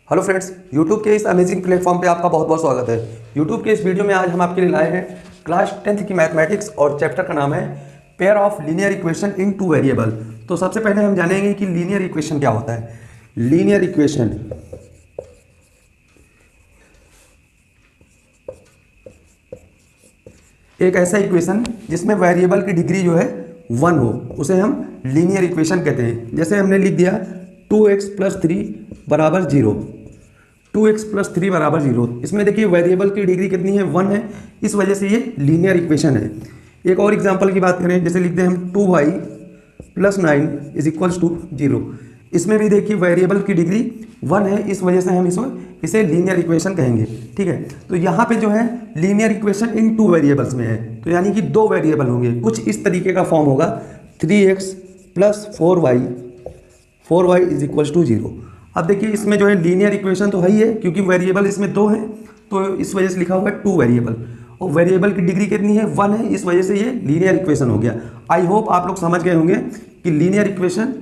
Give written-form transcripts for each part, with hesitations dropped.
Hello friends, YouTube के इस amazing platform पे आपका बहुत बहुत स्वागत है। यूट्यूब के इस वीडियो में आज हम आपके लिए लाए हैं क्लास 10th की मैथमेटिक्स और चैप्टर का नाम है pair of linear equation in two variable. तो सबसे पहले हम जानेंगे कि लीनियर इक्वेशन क्या होता है। लीनियर इक्वेशन एक ऐसा इक्वेशन जिसमें वेरिएबल की डिग्री जो है 1 हो, उसे हम लीनियर इक्वेशन कहते हैं। जैसे हमने लिख दिया 2x + 3 = 0, 2x + 3 = 0। इसमें देखिए वेरिएबल की डिग्री कितनी है, 1 है, इस वजह से ये लीनियर इक्वेशन है। एक और एग्जांपल की बात करें, जैसे लिखते हैं हम 2y + 9 = 0। इसमें भी देखिए वेरिएबल की डिग्री 1 है, इस वजह से हम इसे लीनियर इक्वेशन कहेंगे। ठीक है, तो यहाँ पे जो है लीनियर इक्वेशन इन 2 वेरिएबल्स में है, तो यानी कि 2 वेरिएबल होंगे। कुछ इस तरीके का फॉर्म होगा 3x + 4y = 0। अब देखिए इसमें जो है लीनियर इक्वेशन तो है ही है, क्योंकि वेरिएबल इसमें 2 हैं, तो इस वजह से लिखा हुआ है 2 वेरिएबल, और वेरिएबल की डिग्री कितनी है, 1 है, इस वजह से ये लीनियर इक्वेशन हो गया। आई होप आप लोग समझ गए होंगे कि लीनियर इक्वेशन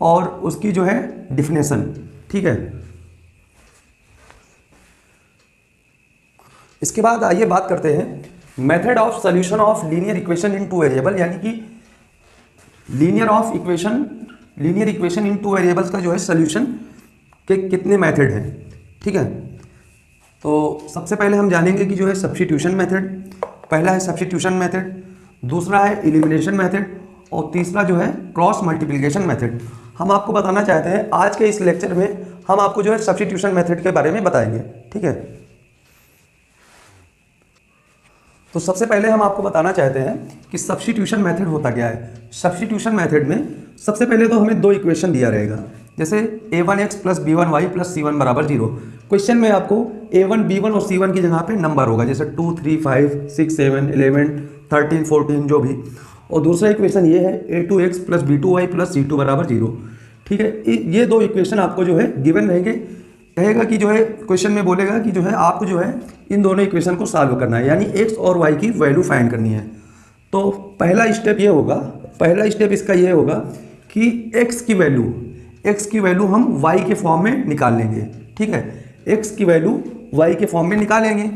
और उसकी जो है डिफिनेशन। ठीक है, इसके बाद आइए बात करते हैं method of solution of linear equation in two variable, यानी कि linear equation in two variables का जो है सॉल्यूशन के कितने मेथड हैं। ठीक है, तो सबसे पहले हम जानेंगे कि जो है सब्स्टिट्यूशन मेथड, पहला है सब्स्टिट्यूशन मेथड, दूसरा है एलिमिनेशन मेथड, और तीसरा जो है क्रॉस मल्टीप्लिकेशन मेथड। हम आपको बताना चाहते हैं आज के इस लेक्चर में हम आपको जो है सब्स्टिट्यूशन मेथड के बारे में बताएंगे। ठीक है, तो सबसे पहले हम आपको बताना चाहते हैं कि सब्स्टिट्यूशन मेथड होता क्या है। सब्स्टिट्यूशन मेथड में सबसे पहले तो हमें 2 इक्वेशन दिया रहेगा, जैसे a1x + b1y + c1 = 0। क्वेश्चन में आपको a1, b1 और c1 की जगह पे नंबर होगा, जैसे 2, 3, 5, 6, 7, 11, 13, 14 जो भी। और दूसरा इक्वेशन ये है a2x + b2y + c2 = 0। ठीक है, ये 2 इक्वेशन आपको जो है गिवन रहेंगे। कहेगा कि जो है क्वेश्चन में बोलेगा कि जो है आपको जो है इन दोनों इक्वेशन को सॉल्व करना है, यानी x और y की वैल्यू फाइंड करनी है। तो पहला स्टेप इसका ये होगा कि x की वैल्यू हम y के फॉर्म में निकाल लेंगे। ठीक है, x की वैल्यू y के फॉर्म में निकालेंगे,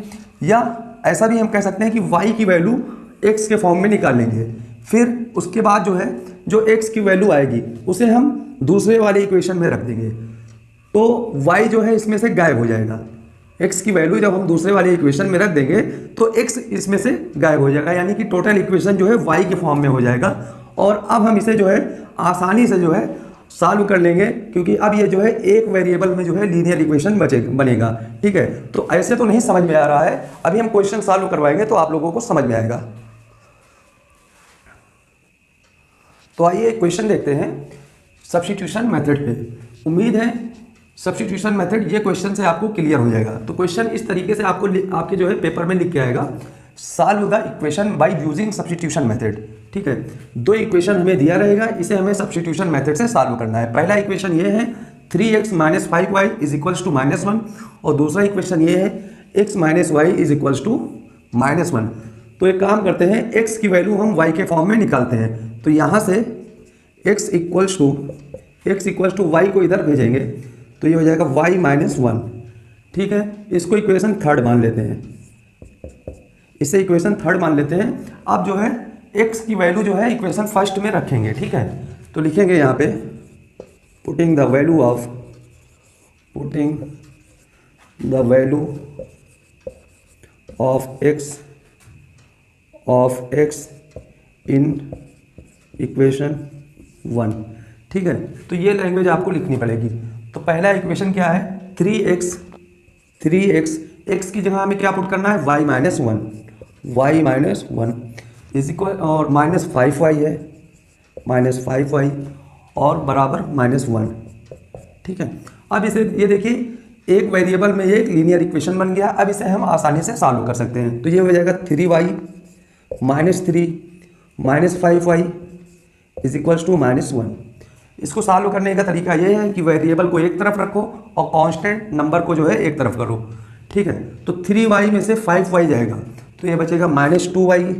या ऐसा भी हम कह सकते हैं कि y की वैल्यू x के फॉर्म में निकाल लेंगे। फिर उसके बाद जो है जो x की वैल्यू आएगी उसे हम दूसरे वाले इक्वेशन में रख देंगे, तो y जो है इसमें से गायब हो जाएगा। x की वैल्यू जब हम दूसरे वाले इक्वेशन में रख देंगे तो x इसमें से गायब हो जाएगा, यानी कि टोटल इक्वेशन जो है y के फॉर्म में हो जाएगा। और अब हम इसे जो है आसानी से जो है सॉल्व कर लेंगे, क्योंकि अब ये जो है एक वेरिएबल में जो है लीनियर इक्वेशन बनेगा। ठीक है, तो ऐसे तो नहीं समझ में आ रहा है, अभी हम क्वेश्चन सॉल्व करवाएंगे तो आप लोगों को समझ में आएगा। तो आइए क्वेश्चन देखते हैं सब्स्टिट्यूशन मेथड पे। उम्मीद है सब्स्टिट्यूशन मेथड ये क्वेश्चन से आपको क्लियर हो जाएगा। तो क्वेश्चन इस तरीके से आपको आपके जो है पेपर में लिख के आएगा, solve the equation by using substitution method. ठीक है, 2 इक्वेशन हमें दिया रहेगा, इसे हमें सब्स्टिट्यूशन मेथड से सॉल्व करना है। पहला इक्वेशन ये है 3x - 5y = -1, और दूसरा इक्वेशन ये है x - y = -1। तो एक काम करते हैं, x की वैल्यू हम y के फॉर्म में निकालते हैं। तो यहाँ से x = y को इधर भेजेंगे, तो ये हो जाएगा y - 1। ठीक है, इसको इक्वेशन 3 मान लेते हैं, इसे इक्वेशन 3 मान लेते हैं। अब जो है x की वैल्यू जो है इक्वेशन फर्स्ट में रखेंगे। ठीक है, तो लिखेंगे यहाँ पे putting the value of x in equation 1। ठीक है, तो ये लैंग्वेज आपको लिखनी पड़ेगी। तो पहला इक्वेशन क्या है 3x, x की जगह हमें क्या पुट करना है, y - 1 इज इक्वल, और -5y है, -5y और बराबर -1। ठीक है, अब इसे ये देखिए एक वेरिएबल में ये एक लीनियर इक्वेशन बन गया। अब इसे हम आसानी से सॉल्व कर सकते हैं। तो ये हो जाएगा 3y - 3 -5y = -1। इसको सॉल्व करने का तरीका ये है कि वेरिएबल को एक तरफ रखो और कांस्टेंट नंबर को जो है एक तरफ करो। ठीक है, तो 3y में से 5y जाएगा, तो ये बचेगा -2y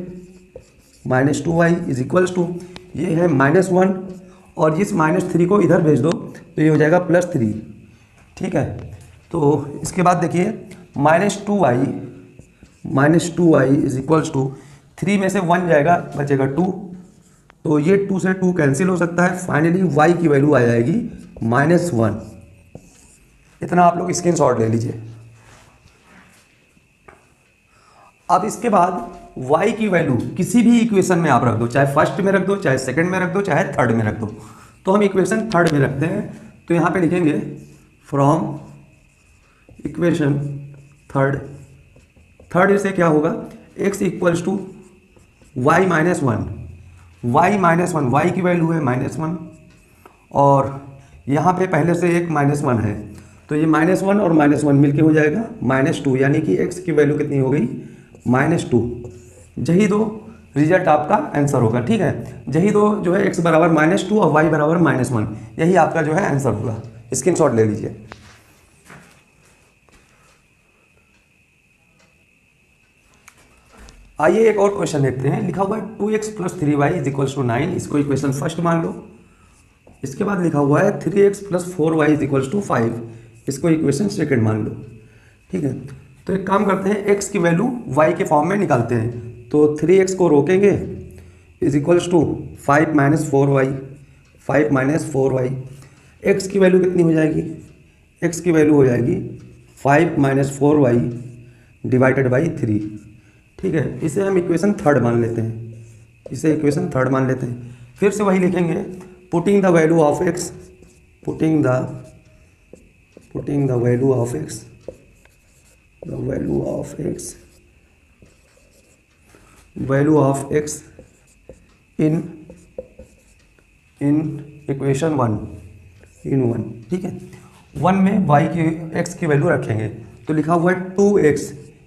= ये है -1, और इस -3 को इधर भेज दो तो ये हो जाएगा +3। ठीक है, तो इसके बाद देखिए -2y इज इक्वल्स टू 3 में से 1 जाएगा, बचेगा 2, तो ये 2 से 2 कैंसिल हो सकता है। फाइनली y की वैल्यू आ जाएगी -1। इतना आप लोग स्क्रीनशॉट ले लीजिए। अब इसके बाद y की वैल्यू किसी भी इक्वेशन में आप रख दो, चाहे फर्स्ट में रख दो, चाहे सेकंड में रख दो, चाहे थर्ड में रख दो। तो हम इक्वेशन थर्ड में रखते हैं, तो यहाँ पे लिखेंगे फ्रॉम इक्वेशन थर्ड से क्या होगा, x equals to y minus one, y की वैल्यू है -1 और यहाँ पे पहले से एक -1 है, तो ये -1 और -1 मिलके हो जाएगा -2, यानी कि x की वैल्यू कितनी हो गई -2। यही दो रिजल्ट आपका आंसर होगा, ठीक है। यही दो जो है x बराबर -2 और y बराबर -1, यही आपका जो है आंसर होगा। स्क्रीनशॉट ले लीजिए। आइए एक और क्वेश्चन देखते हैं। लिखा हुआ है 2x + 3y is equals to 9, इसको इक्वेशन फर्स्ट मान लो। इसके बाद लिखा हुआ है 3x + 4y is equals to 5, इसको इक्वेशन सेकंड मान लो, ठीक है। तो एक काम करते हैं, x की वैल्यू y के फॉर्म में निकालते हैं। तो 3x को रोकेंगे is equals to 5 - 4y, 5 - 4y। x की वैल्यू कितनी हो जाएगी, x की वैल्यू हो जाएगी 5 - 4y डिवाइडेड बाई 3, ठीक है। इसे हम इक्वेशन थर्ड मान लेते हैं, इसे इक्वेशन थर्ड मान लेते हैं। फिर से वही लिखेंगे, putting the value of x, putting the value of x, value of x in equation 1, ठीक है। 1 में y की x की वैल्यू रखेंगे, तो लिखा हुआ है 2x,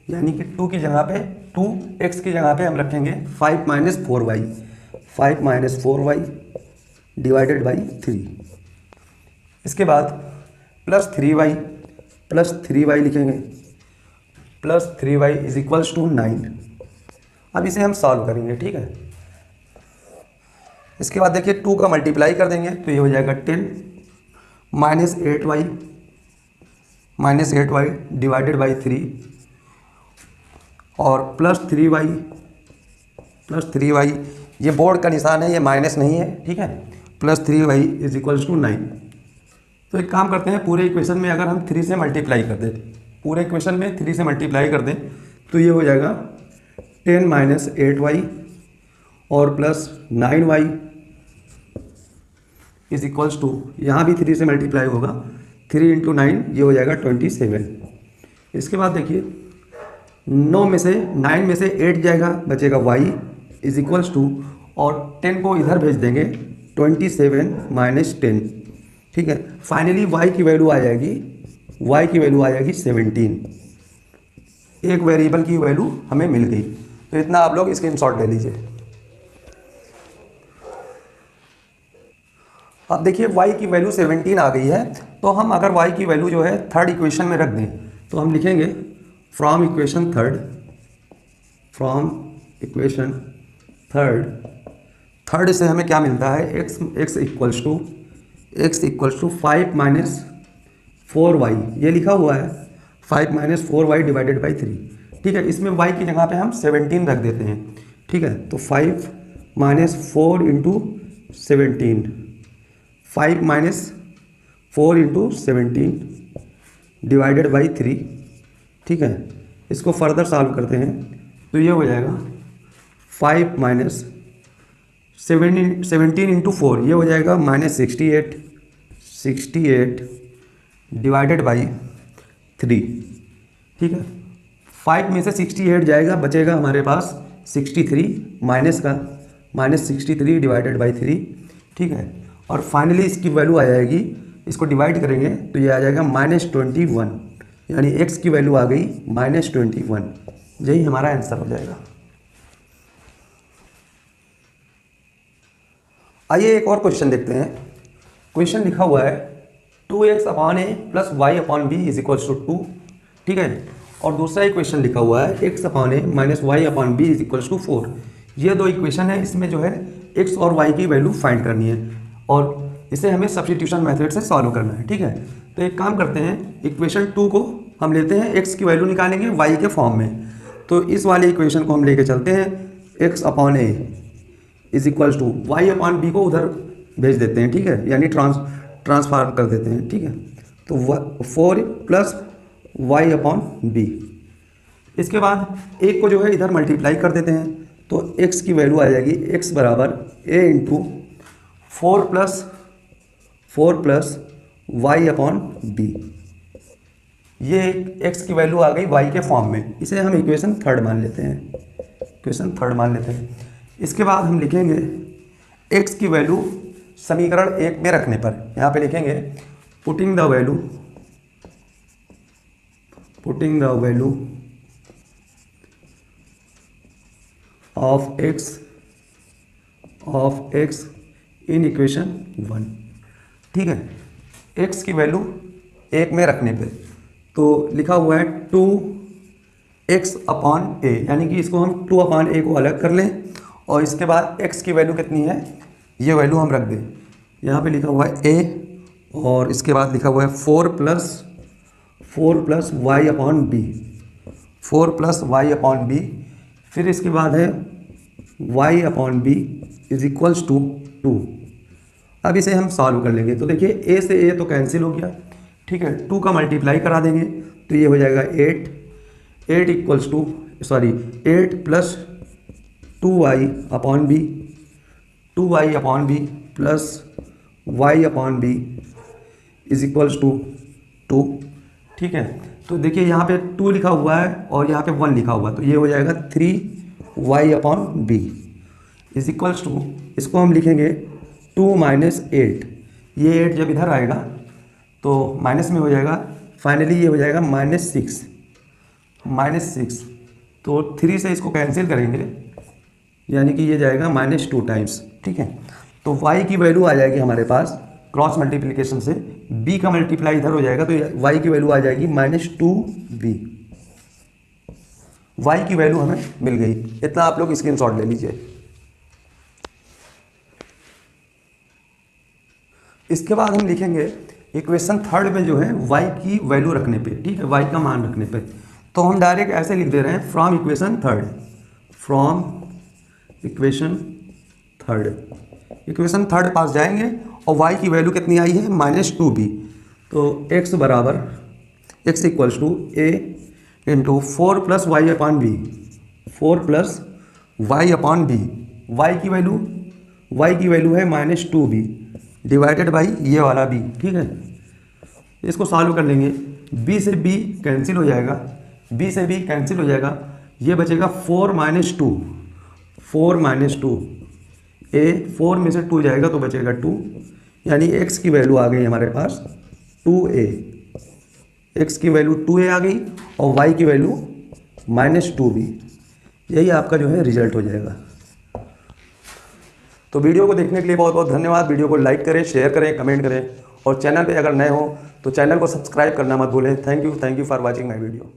यानी कि 2 की जगह पे 2x की जगह पे हम रखेंगे 5 - 4y, 5 - 4y डिवाइडेड बाई 3। इसके बाद +3y लिखेंगे, +3y इज इक्वल्स टू 9। अब इसे हम सॉल्व करेंगे, ठीक है। इसके बाद देखिए 2 का मल्टीप्लाई कर देंगे, तो ये हो जाएगा 10 -8y डिवाइडेड बाई 3 और +3y, ये बोर्ड का निशान है, ये माइनस नहीं है, ठीक है। +3y is equals to 9। तो एक काम करते हैं, पूरे इक्वेशन में अगर हम 3 से मल्टीप्लाई कर दें, पूरे इक्वेशन में 3 से मल्टीप्लाई कर दें, तो ये हो जाएगा 10 - 8y और +9y इज इक्वल्स टू, यहाँ भी 3 से मल्टीप्लाई होगा, 3 × 9 ये हो जाएगा 27। इसके बाद देखिए 9 में से 9 में से 8 जाएगा, बचेगा y इज इक्वल्स टू, और 10 को इधर भेज देंगे 27 - 10, ठीक है। फाइनली y की वैल्यू आ जाएगी 17। एक वेरिएबल की वैल्यू हमें मिल गई, तो इतना आप लोग स्क्रीनशॉट ले लीजिए। अब देखिए y की वैल्यू 17 आ गई है, तो हम अगर y की वैल्यू जो है थर्ड इक्वेशन में रख दें, तो हम लिखेंगे फ्रॉम इक्वेशन थर्ड से हमें क्या मिलता है, x इक्वल्स टू 5 - 4y, ये लिखा हुआ है 5 - 4y डिवाइडेड बाई 3, ठीक है। इसमें y की जगह पे हम 17 रख देते हैं, ठीक है। तो 5 - 4 × 17, 5 - 4 × 17 डिवाइडेड बाई 3, ठीक है। इसको फर्दर सॉल्व करते हैं, तो ये हो जाएगा 5 - 17 × 4, ये हो जाएगा -68 डिवाइडेड बाई 3, ठीक है। 5 में से 68 जाएगा, बचेगा हमारे पास 63 -63 डिवाइडेड बाई 3, ठीक है। और फाइनली इसकी वैल्यू आ जाएगी, इसको डिवाइड करेंगे तो ये आ जाएगा -21, यानी x की वैल्यू आ गई -21। यही हमारा आंसर हो जाएगा। आइए एक और क्वेश्चन देखते हैं। क्वेश्चन लिखा हुआ है 2x/a + y/b is equals to 2, ठीक है। और दूसरा इक्वेशन लिखा हुआ है x/a - y/b is equals to 4। ये दो इक्वेशन है, इसमें जो है x और y की वैल्यू फाइंड करनी है और इसे हमें सब्स्टिट्यूशन मेथड से सॉल्व करना है, ठीक है। तो तो एक काम करते हैं, इक्वेशन 2 को हम लेते हैं, x की वैल्यू निकालेंगे y के फॉर्म में। तो इस वाले इक्वेशन को हम लेके चलते हैं, x upon A is equals to Y upon B को उधर भेज देते हैं, ठीक है, यानी ट्रांसफार कर देते हैं, ठीक है। तो 4 प्लस वाई अपॉन बी, इसके बाद एक को जो है इधर मल्टीप्लाई कर देते हैं, तो x की वैल्यू आ जाएगी x बराबर a into 4 plus Y upon B. ये x की वैल्यू आ गई y के फॉर्म में, इसे हम इक्वेशन 3 मान लेते हैं। इसके बाद हम लिखेंगे x की वैल्यू समीकरण 1 में रखने पर, यहाँ पे लिखेंगे putting the value of x in equation 1, ठीक है। x की वैल्यू 1 में रखने पे तो लिखा हुआ है 2x अपॉन a, यानी कि इसको हम 2 अपॉन a को अलग कर लें और इसके बाद x की वैल्यू कितनी है ये वैल्यू हम रख दें। यहाँ पे लिखा हुआ है a और इसके बाद लिखा हुआ है 4 plus Y upon B, 4 plus Y upon B, फिर इसके बाद है y upon B is equals to 2। अब इसे हम सॉल्व कर लेंगे, तो देखिए a से a तो कैंसिल हो गया, ठीक है, 2 का मल्टीप्लाई करा देंगे तो ये हो जाएगा 8 plus 2y upon B plus y upon B is equals to 2, ठीक है। तो देखिए यहाँ पे 2 लिखा हुआ है और यहाँ पे 1 लिखा हुआ है, तो ये हो जाएगा 3y upon B is equals to, इसको हम लिखेंगे 2 माइनस 8, ये 8 जब इधर आएगा तो माइनस में हो जाएगा, फाइनली ये हो जाएगा -6, तो 3 से इसको कैंसिल करेंगे यानी कि ये जाएगा -2 टाइम्स, ठीक है। तो y की वैल्यू आ जाएगी हमारे पास क्रॉस मल्टीप्लिकेशन से, b का मल्टीप्लाई इधर हो जाएगा तो y की वैल्यू आ जाएगी -2b। y की वैल्यू हमें मिल गई, इतना आप लोग स्क्रीनशॉट ले लीजिए। इसके बाद हम लिखेंगे इक्वेशन 3 में जो है y की वैल्यू रखने पे, ठीक है, y का मान रखने पे, तो हम डायरेक्ट ऐसे लिख दे रहे हैं फ्रॉम इक्वेशन 3 पास जाएंगे और y की वैल्यू कितनी आई है -2b, तो x equals to a into 4 plus Y upon B, y की वैल्यू है -2b डिवाइडेड बाई ये वाला b, ठीक है। इसको सॉल्व कर लेंगे, b से b कैंसिल हो जाएगा, ये बचेगा 4 में से 2 जाएगा तो बचेगा 2, यानी x की वैल्यू आ गई हमारे पास 2a, x की वैल्यू 2a आ गई और y की वैल्यू -2b, यही आपका जो है रिजल्ट हो जाएगा। तो वीडियो को देखने के लिए बहुत बहुत धन्यवाद। वीडियो को लाइक करें, शेयर करें, कमेंट करें और चैनल पे अगर नए हो तो चैनल को सब्सक्राइब करना मत भूलें। Thank you for watching my video.